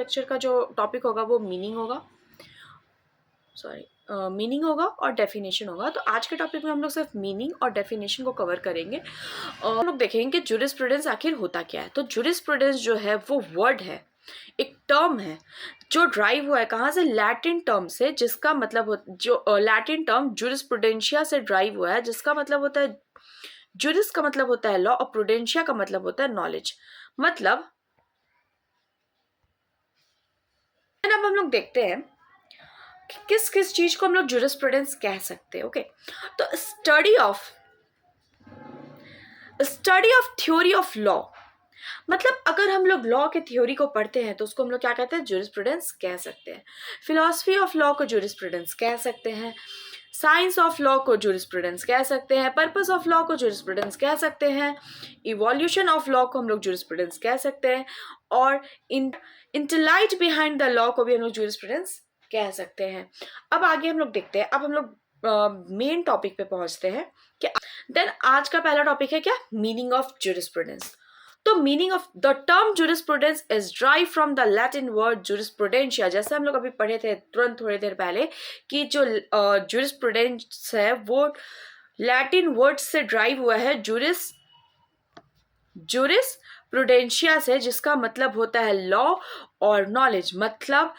Lecture का जो topic होगा वो मीनिंग होगा, मीनिंग होगा और डेफिनेशन होगा। तो आज के टॉपिक में हम लोग सिर्फ मीनिंग और डेफिनेशन को कवर करेंगे और हम लोग देखेंगे कि जूरिस्प्रूडेंस आखिर होता क्या है। तो जूरिस्प्रूडेंस जो है वो वर्ड है, एक टर्म है जो ड्राइव हुआ है कहाँ से, लैटिन टर्म से, जिसका मतलब जो लैटिन टर्म जूरिस्प्रूडेंशिया से ड्राइव हुआ है, जिसका मतलब होता है जूरिस का मतलब होता है लॉ और प्रूडेंशिया का मतलब होता है नॉलेज। मतलब अब हम लोग देखते हैं किस किस चीज को हम लोग जूरिस्प्रूडेंस कह सकते हैं। ओके, तो study of theory of law, मतलब अगर हम लोग लॉ के थ्योरी को पढ़ते हैं तो उसको हम लोग क्या कहते हैं, जूरिस्प्रूडेंस कह सकते हैं। फिलॉसफी ऑफ लॉ को जूरिस्प्रूडेंस कह सकते हैं, साइंस ऑफ लॉ को जूरिस्प्रूडेंस कह सकते हैं, पर्पस ऑफ लॉ को जूरिस्प्रूडेंस कह सकते हैं, इवोल्यूशन ऑफ लॉ को हम लोग जूरिस्प्रूडेंस कह सकते हैं, और इंटेलाइट बिहाइंड द लॉ को भी हम लोग जूरिस्प्रूडेंस कह सकते हैं। अब आगे हम लोग देखते हैं, अब हम लोग मेन टॉपिक पे पहुंचते हैं कि देन आज का पहला टॉपिक है क्या, मीनिंग ऑफ जूरिस्प्रूडेंस। तो meaning of the term jurisprudence is drive from the Latin word jurisprudentia, जैसे हम लोग अभी पढ़े थे तुरंत थोड़ी देर पहले कि जो जूरिस्प्रूडेंस है वो लैटिन वर्ड से ड्राइव हुआ है जूरिस प्रूडेंशिया से, जिसका मतलब होता है लॉ और नॉलेज। मतलब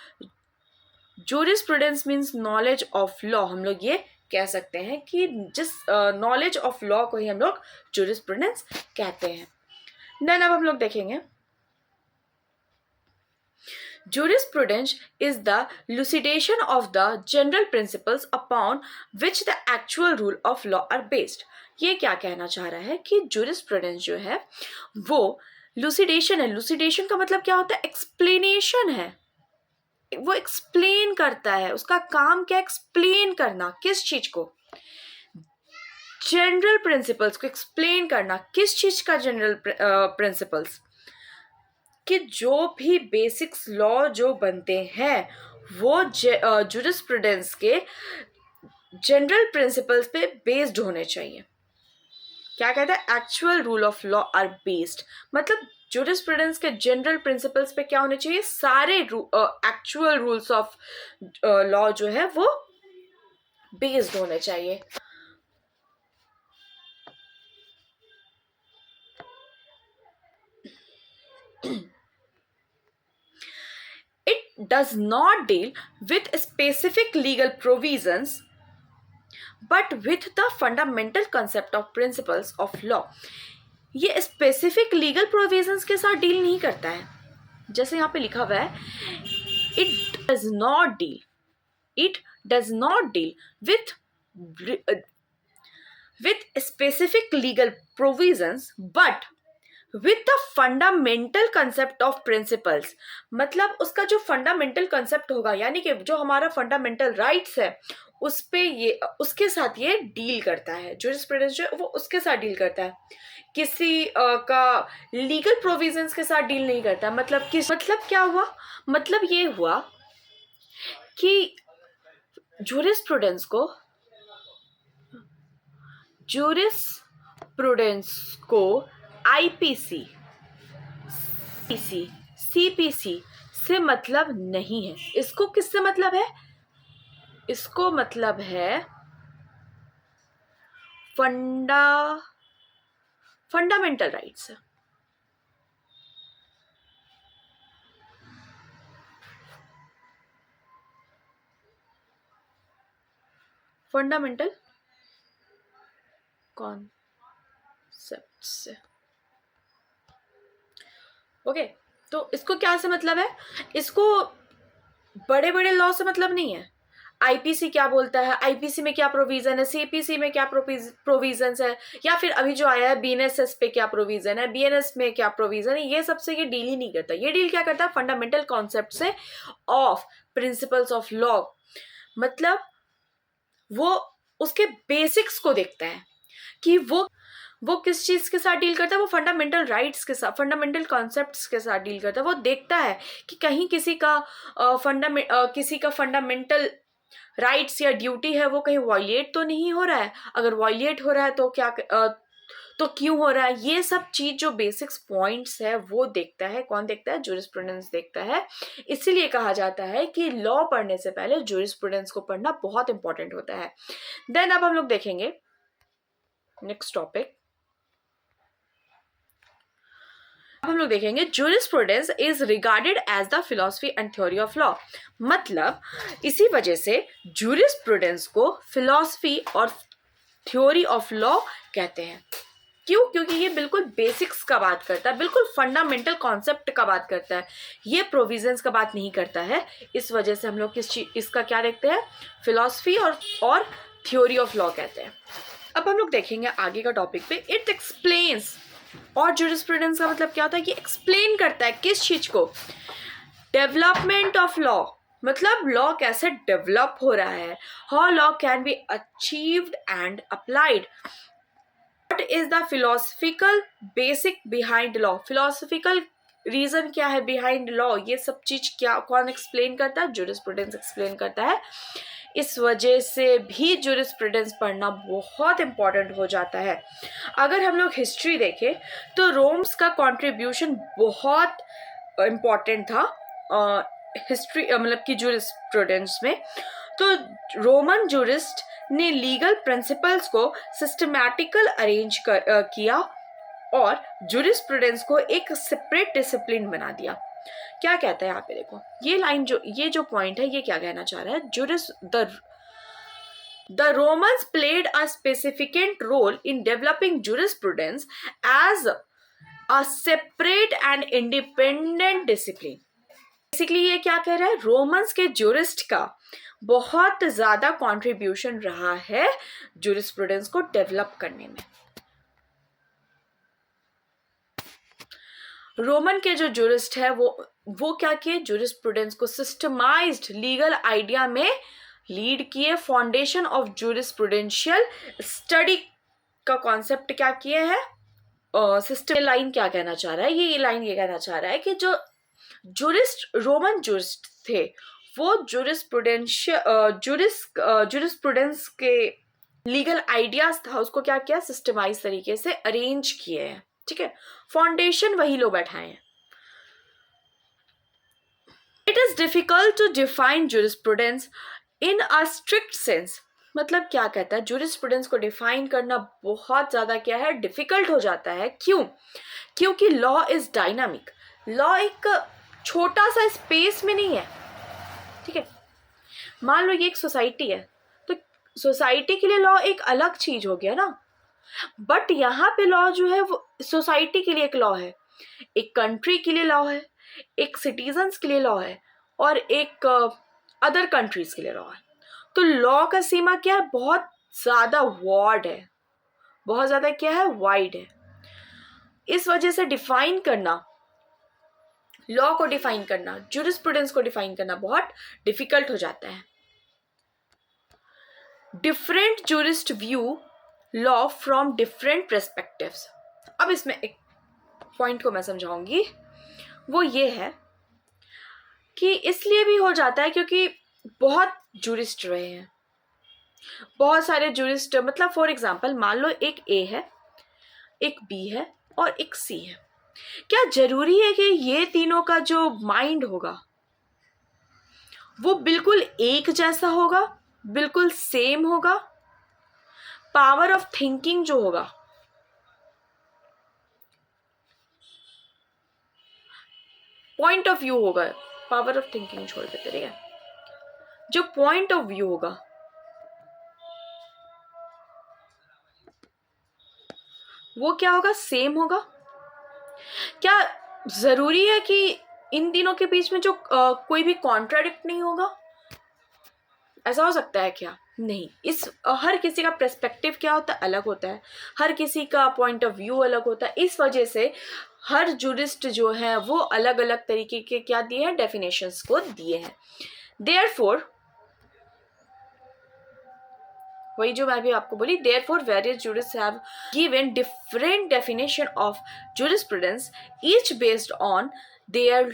jurisprudence means knowledge of law, हम लोग ये कह सकते हैं कि जिस नॉलेज ऑफ लॉ को ही हम लोग जूरिस्प्रूडेंस कहते हैं। देन अब हम लोग देखेंगे jurisprudence is the elucidation of the general principles upon which the actual rule of law are based। ये क्या कहना चाह रहा है कि jurisprudence जो है वो elucidation है। elucidation का मतलब क्या होता है, एक्सप्लेनेशन है, वो एक्सप्लेन करता है, उसका काम क्या, एक्सप्लेन करना, किस चीज को, जनरल प्रिंसिपल्स को एक्सप्लेन करना। किस चीज का जनरल प्रिंसिपल्स, कि जो भी बेसिक्स लॉ जो बनते हैं वो जूरिस्प्रूडेंस के जनरल प्रिंसिपल्स पे बेस्ड होने चाहिए। क्या कहता है, actual rule of law are based, मतलब जूरिस्प्रूडेंस के जनरल प्रिंसिपल्स पे क्या होने चाहिए, सारे एक्चुअल रूल्स ऑफ लॉ जो है वो बेस्ड होने चाहिए। It does not deal with specific legal provisions but with the fundamental concept of principles of law। ये स्पेसिफिक लीगल प्रोविजंस के साथ डील नहीं करता है, जैसे यहाँ पे लिखा हुआ है it does not deal with specific legal provisions but with the fundamental concept of principles। मतलब उसका जो फंडामेंटल कंसेप्ट होगा, यानी कि जो हमारा फंडामेंटल राइट्स है उस पे ये, उसके साथ ये डील करता है। जूरिस्प्रूडेंस जो है वो उसके साथ डील करता है, किसी का लीगल प्रोविजंस के साथ डील नहीं करता। मतलब क्या हुआ, मतलब ये हुआ कि जूरिस्प्रूडेंस को आईपीसी सीपीसी से मतलब नहीं है। इसको किससे मतलब है, इसको मतलब है फंडामेंटल राइट्स से। फंडामेंटल कॉन्सेप्ट से। ओके, तो इसको क्या से मतलब है, इसको बड़े बड़े लॉ से मतलब नहीं है। आईपीसी क्या बोलता है, आईपीसी में क्या प्रोविजन है, सीपीसी में क्या प्रोविजन है, या फिर अभी जो आया है बीएनएसएस पे क्या प्रोविजन है, बीएनएस में क्या प्रोविजन है, ये सबसे ये डील ही नहीं करता। ये डील क्या करता है, फंडामेंटल कॉन्सेप्ट से ऑफ प्रिंसिपल्स ऑफ लॉ। मतलब वो उसके बेसिक्स को देखता है कि वो किस चीज के साथ डील करता है, वो फंडामेंटल राइट्स के साथ, फंडामेंटल कॉन्सेप्ट्स के साथ डील करता है। वो देखता है कि कहीं किसी का फंडामेंटल राइट्स या ड्यूटी है वो कहीं वायलेट तो नहीं हो रहा है। अगर वायलेट हो रहा है तो तो क्यों हो रहा है, ये सब चीज जो बेसिक्स पॉइंट्स है वो देखता है। कौन देखता है? जूरिस्प्रूडेंस देखता है। इसीलिए कहा जाता है कि लॉ पढ़ने से पहले जूरिस्प्रूडेंस को पढ़ना बहुत इंपॉर्टेंट होता है। देन अब हम लोग देखेंगे नेक्स्ट टॉपिक। हम लोग देखेंगे jurisprudence is regarded as the philosophy and theory of law. मतलब इसी वजह से जूरिस्प्रूडेंस को फिलॉसफी और थ्योरी ऑफ लॉ कहते हैं। क्यों? क्योंकि ये बिल्कुल बेसिक्स का बात करता है, बिल्कुल फंडामेंटल कॉन्सेप्ट का बात करता है, ये प्रोविजंस का बात नहीं करता है। इस वजह से हम लोग इसका क्या देखते हैं? फिलॉसफी और थ्योरी ऑफ लॉ कहते हैं। अब हम लोग देखेंगे आगे का टॉपिक पे, इट एक्सप्लेन्स। और जूरिस्प्रूडेंस का मतलब क्या होता है कि एक्सप्लेन करता है किस चीज को? डेवलपमेंट ऑफ लॉ, मतलब लॉ कैसे डेवलप हो रहा है, how law can be achieved and applied, what is the philosophical basic behind law, philosophical reason क्या है बिहाइंड लॉ, ये सब चीज क्या कौन एक्सप्लेन करता है? जूरिस्प्रूडेंस एक्सप्लेन करता है। इस वजह से भी जूरिस्प्रूडेंस पढ़ना बहुत इंपॉर्टेंट हो जाता है। अगर हम लोग हिस्ट्री देखें तो रोम्स का कंट्रीब्यूशन बहुत इम्पॉर्टेंट था हिस्ट्री मतलब कि जूरिस्प्रूडेंस में। तो रोमन जूरिस्ट ने लीगल प्रिंसिपल्स को सिस्टमैटिकल अरेंज किया और जूरिस्प्रूडेंस को एक सेपरेट डिसिप्लिन बना दिया। क्या कहता है यहाँ पे? देखो ये जो पॉइंट है ये क्या कहना चाह रहा है? The Romans played a significant role in developing jurisprudence as a separate and independent discipline. Basically ये क्या कह रहा है? रोमन्स के जूरिस्ट का बहुत ज्यादा कंट्रीब्यूशन रहा है जूरिस्प्रूडेंस को डेवलप करने में। रोमन के जो जूरिस्ट है वो क्या किए? जूरिस्प्रूडेंस को सिस्टमाइज्ड लीगल आइडिया में लीड किए। फाउंडेशन ऑफ जूरिस्प्रूडेंशियल स्टडी का कॉन्सेप्ट क्या किए हैं? सिस्टम लाइन क्या कहना चाह रहा है? ये लाइन ये कहना चाह रहा है कि जो रोमन जूरिस्ट थे वो जूरिस्प्रूडेंस के लीगल आइडियाज था उसको क्या किया? सिस्टमाइज तरीके से अरेंज किए हैं। ठीक है, फाउंडेशन वही लोग बैठाए हैं। It is difficult to define jurisprudence in a strict sense. मतलब क्या कहता है? जूरिस्प्रूडेंस को डिफाइन करना बहुत ज्यादा क्या है? डिफिकल्ट हो जाता है। क्यों? क्योंकि लॉ इज डायनामिक। लॉ एक छोटा सा स्पेस में नहीं है। ठीक है, मान लो ये एक सोसाइटी है तो सोसाइटी के लिए लॉ एक अलग चीज हो गया ना, बट यहाँ पे लॉ जो है वो सोसाइटी के लिए एक लॉ है, एक कंट्री के लिए लॉ है, एक सिटीजन्स के लिए लॉ है और एक अदर कंट्रीज के लिए लॉ है। तो लॉ का सीमा क्या है? बहुत ज्यादा वार्ड है, बहुत ज्यादा क्या है? वाइड है। इस वजह से डिफाइन करना, लॉ को डिफाइन करना, जूरिस्प्रूडेंस को डिफाइन करना बहुत डिफिकल्ट हो जाता है। Different jurist view law from different perspectives. अब इसमें एक पॉइंट को मैं समझाऊंगी, वो ये है कि इसलिए भी हो जाता है क्योंकि बहुत जूरिस्ट रहे हैं, बहुत सारे जूरिस्ट। मतलब फॉर एग्जांपल मान लो एक ए है, एक बी है और एक सी है। क्या जरूरी है कि ये तीनों का जो माइंड होगा वो बिल्कुल एक जैसा होगा, बिल्कुल सेम होगा? पावर ऑफ थिंकिंग जो होगा, पॉइंट ऑफ व्यू होगा, पावर ऑफ थिंकिंग छोड़ देते रहिए, जो पॉइंट ऑफ व्यू होगा वो क्या होगा? सेम होगा। क्या जरूरी है कि इन तीनों के बीच में जो कोई भी कॉन्ट्राडिक्ट नहीं होगा? ऐसा हो सकता है क्या? नहीं। इस हर किसी का पर्सपेक्टिव क्या होता है? अलग होता है, हर किसी का पॉइंट ऑफ व्यू अलग होता है। इस वजह से हर जूरिस्ट जो है वो अलग अलग तरीके के क्या दिए हैं? डेफिनेशंस को दिए हैं। देयरफॉर, वही जो मैं भी आपको बोली, therefore various jurist have given different definition of jurisprudence each based on their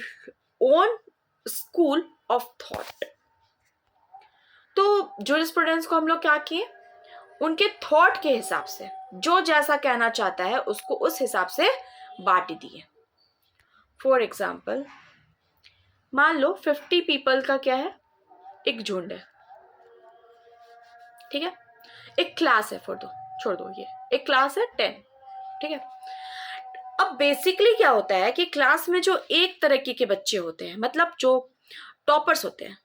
own school of thought. तो जूरिस्प्रूडेंस को हम लोग क्या किए? उनके थॉट के हिसाब से जो जैसा कहना चाहता है उसको उस हिसाब से बांट दिए। फॉर एग्जाम्पल, मान लो 50 पीपल का क्या है, एक झुंड है, ठीक है, एक क्लास है, छोड़ दो, ये एक क्लास है 10, ठीक है। अब बेसिकली क्या होता है कि क्लास में जो एक तरीके के बच्चे होते हैं, मतलब जो टॉपर्स होते हैं,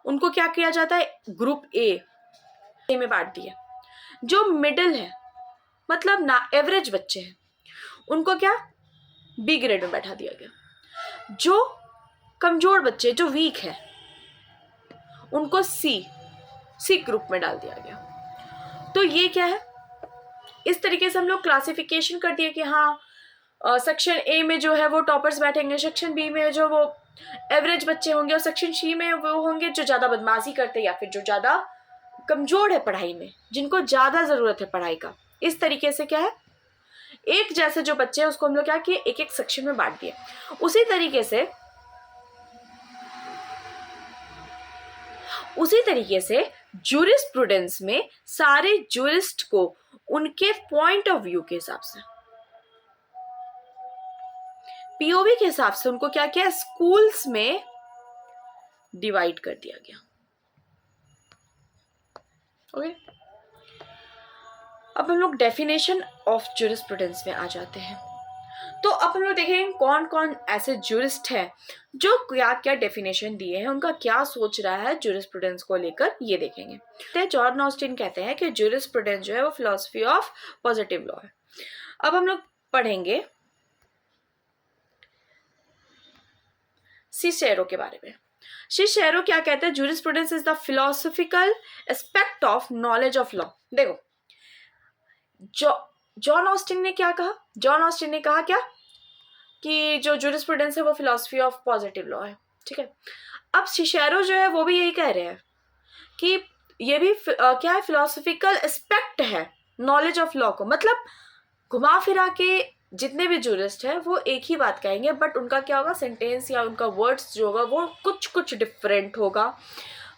उनको क्या किया जाता है, ग्रुप ए में बांट दिए। जो मिडिल है, मतलब ना एवरेज बच्चे हैं, उनको क्या बी ग्रेड में बैठा दिया गया। जो कमजोर बच्चे, जो वीक है, उनको सी ग्रुप में डाल दिया गया। तो ये क्या है, इस तरीके से हम लोग क्लासिफिकेशन कर दिए कि हाँ सेक्शन ए में जो है वो टॉपर्स बैठेंगे, सेक्शन बी में जो वो एवरेज बच्चे होंगे, और सेक्शन सी में वो होंगे जो ज्यादा बदमाशी करते हैं या फिर जो ज्यादा कमजोर है पढ़ाई में, जिनको ज्यादा जरूरत है पढ़ाई का। इस तरीके से क्या है, एक जैसे जो बच्चे हैं उसको हम लोग क्या किए, एक एक सेक्शन में बांट दिए। उसी तरीके से ज्यूरिस्प्रूडेंस में सारे ज्यूरिस्ट को उनके पॉइंट ऑफ व्यू के हिसाब से, पीओवी के हिसाब से उनको क्या किया, स्कूल्स में डिवाइड कर दिया गया। ओके, अब हम लोग डेफिनेशन ऑफ ज्यूरिस्प्रूडेंस में आ जाते हैं। तो अब हम लोग देखेंगे कौन कौन ऐसे ज्यूरिस्ट हैं जो क्या क्या डेफिनेशन दिए हैं, उनका क्या सोच रहा है ज्यूरिस्प्रूडेंस को लेकर, ये देखेंगे। तो जॉन ऑस्टिन कहते हैं कि ज्यूरिस्प्रूडेंस जो है वो फिलॉसफी ऑफ पॉजिटिव लॉ है। अब हम लोग पढ़ेंगे सिसेरो के बारे में। सिसेरो क्या कहते हैं, jurisprudence is the philosophical aspect of knowledge of law. देखो जॉन ऑस्टिन ने क्या कहा, जॉन ऑस्टिन ने कहा क्या कि जो ज्यूरिस्प्रूडेंस है वो फिलॉसफी ऑफ पॉजिटिव लॉ है, ठीक है। अब सिसेरो जो है वो भी यही कह रहे हैं कि ये भी क्या है, फिलोसॉफिकल एस्पेक्ट है नॉलेज ऑफ लॉ को। मतलब घुमा फिरा के जितने भी ज्यूरिस्ट है वो एक ही बात कहेंगे, बट उनका क्या होगा, सेंटेंस या उनका वर्ड्स जो होगा वो कुछ कुछ डिफरेंट होगा,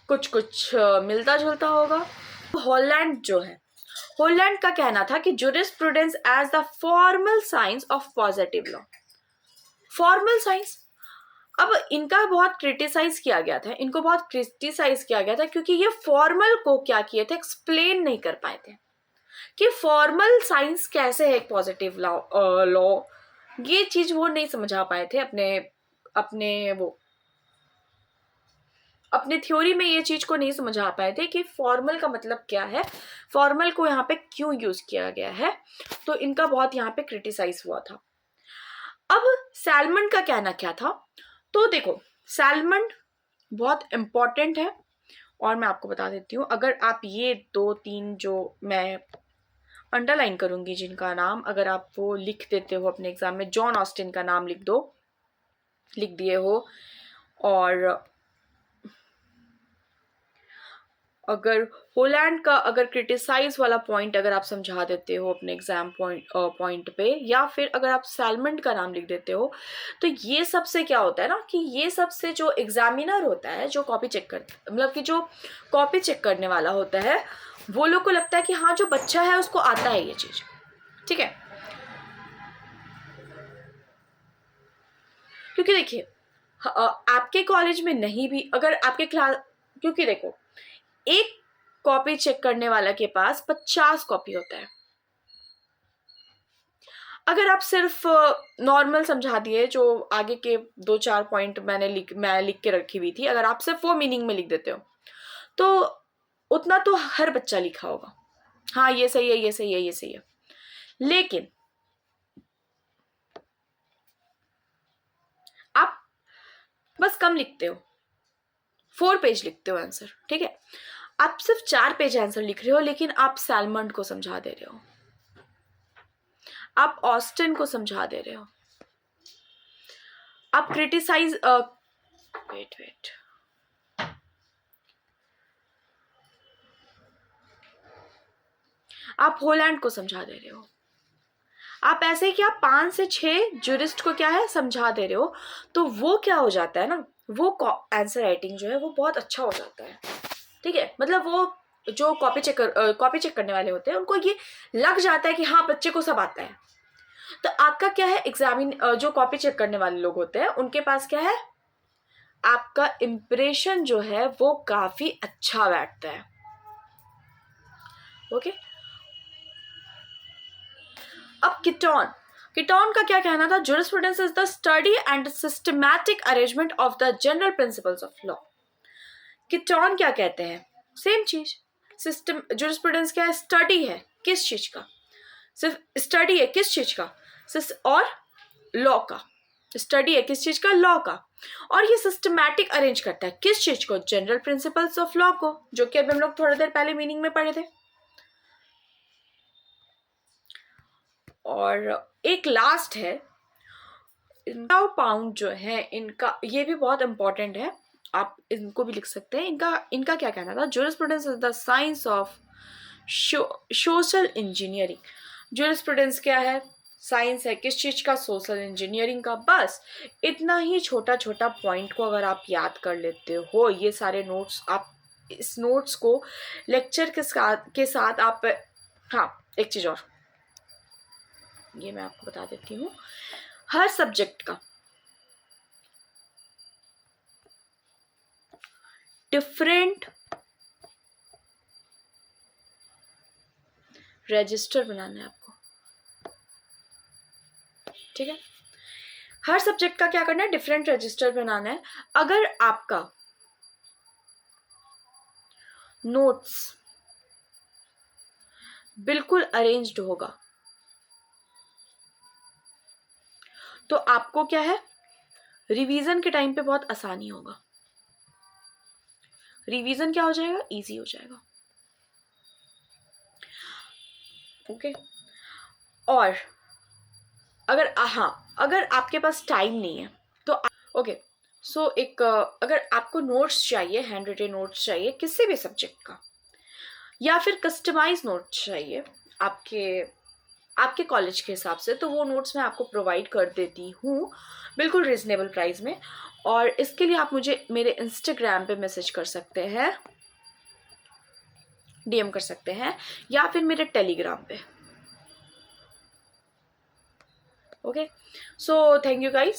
कुछ कुछ मिलता जुलता होगा। हॉलैंड जो है, हॉलैंड का कहना था कि jurisprudence as the formal science of positive law. Formal science, अब इनका बहुत क्रिटिसाइज किया गया था, इनको बहुत क्रिटिसाइज किया गया था क्योंकि ये फॉर्मल को क्या किए थे, एक्सप्लेन नहीं कर पाए थे कि फॉर्मल साइंस कैसे है एक पॉजिटिव लॉ। ये चीज वो नहीं समझा पाए थे अपने थ्योरी में, ये चीज को नहीं समझा पाए थे कि फॉर्मल का मतलब क्या है, फॉर्मल को यहाँ पे क्यों यूज किया गया है। तो इनका बहुत यहाँ पे क्रिटिसाइज हुआ था। अब सैलमन का कहना क्या था, तो देखो सैलमन बहुत इंपॉर्टेंट है और मैं आपको बता देती हूँ। अगर आप ये 2-3 जो मैं अंडरलाइन करूंगी जिनका नाम अगर आप वो लिख देते हो अपने एग्जाम में, जॉन ऑस्टिन का नाम लिख दिए हो, और अगर होलैंड का अगर क्रिटिसाइज वाला पॉइंट अगर आप समझा देते हो अपने एग्जाम पॉइंट पे, या फिर अगर आप सैलमन का नाम लिख देते हो, तो ये सबसे क्या होता है ना कि ये सबसे जो एग्जामिनर होता है, जो कॉपी चेक करता, मतलब कि जो कॉपी चेक करने वाला होता है, वो लोग को लगता है कि हाँ जो बच्चा है उसको आता है ये चीज, ठीक है। क्योंकि देखिए आपके कॉलेज में नहीं भी अगर आपके क्लास, क्योंकि देखो एक कॉपी चेक करने वाला के पास 50 कॉपी होता है। अगर आप सिर्फ नॉर्मल समझा दिए, जो आगे के 2-4 पॉइंट मैं लिख के रखी हुई थी, अगर आप सिर्फ वो मीनिंग में लिख देते हो तो उतना तो हर बच्चा लिखा होगा, हाँ ये सही है, ये सही है, ये सही है। लेकिन आप बस कम लिखते हो, 4 पेज लिखते हो आंसर, ठीक है। आप सिर्फ 4 पेज आंसर लिख रहे हो, लेकिन आप सैलमन को समझा दे रहे हो, आप ऑस्टिन को समझा दे रहे हो, आप क्रिटिसाइज वेट आप होलैंड को समझा दे रहे हो, आप ऐसे कि आप 5 से 6 ज्यूरिस्ट को क्या है समझा दे रहे हो, तो वो क्या हो जाता है ना, वो आंसर राइटिंग जो है वो बहुत अच्छा हो जाता है, ठीक है। मतलब वो जो कॉपी चेक करने वाले होते हैं उनको ये लग जाता है कि हाँ बच्चे को सब आता है, तो आपका क्या है, जो कॉपी चेक करने वाले लोग होते हैं उनके पास क्या है, आपका इंप्रेशन जो है वो काफी अच्छा बैठता है। ओके, अब कीटोन का क्या कहना था, jurisprudence is the study and systematic arrangement of the general principles of law. Ketone क्या कहते हैं, सेम चीज, सिस्टम, ज्यूरिस्प्रूडेंस क्या है, स्टडी है किस चीज का, सिर्फ स्टडी है किस चीज का, और लॉ का, स्टडी है किस चीज का, लॉ का, और ये सिस्टमैटिक अरेंज करता है किस चीज को, जनरल प्रिंसिपल्स ऑफ लॉ को, जो कि अभी हम लोग थोड़ी देर पहले मीनिंग में पढ़े थे। और एक लास्ट है पाउंड जो है इनका, ये भी बहुत इंपॉर्टेंट है, आप इनको भी लिख सकते हैं। इनका क्या कहना था, jurisprudence is the science of social engineering. Jurisprudence क्या है, साइंस है किस चीज का, सोशल इंजीनियरिंग का। बस इतना ही छोटा छोटा पॉइंट को अगर आप याद कर लेते हो, ये सारे नोट्स आप, इस नोट्स को लेक्चर के साथ आप, हाँ एक चीज और ये मैं आपको बता देती हूँ, हर सब्जेक्ट का डिफरेंट रजिस्टर बनाना है आपको, ठीक है, हर सब्जेक्ट का क्या करना है, डिफरेंट रजिस्टर बनाना है। अगर आपका नोट्स बिल्कुल अरेंज्ड होगा तो आपको क्या है, रिवीजन के टाइम पे बहुत आसानी होगा, रिवीजन क्या हो जाएगा, इजी हो जाएगा। ओके, और अगर आपके पास टाइम नहीं है तो ओके, सो एक अगर आपको नोट्स चाहिए, हैंड रिटन नोट्स चाहिए किसी भी सब्जेक्ट का, या फिर कस्टमाइज नोट्स चाहिए आपके कॉलेज के हिसाब से, तो वो नोट्स मैं आपको प्रोवाइड कर देती हूँ बिल्कुल रिजनेबल प्राइस में। और इसके लिए आप मुझे मेरे इंस्टाग्राम पे मैसेज कर सकते हैं, डीएम कर सकते हैं, या फिर मेरे टेलीग्राम पे। Okay, so thank you guys.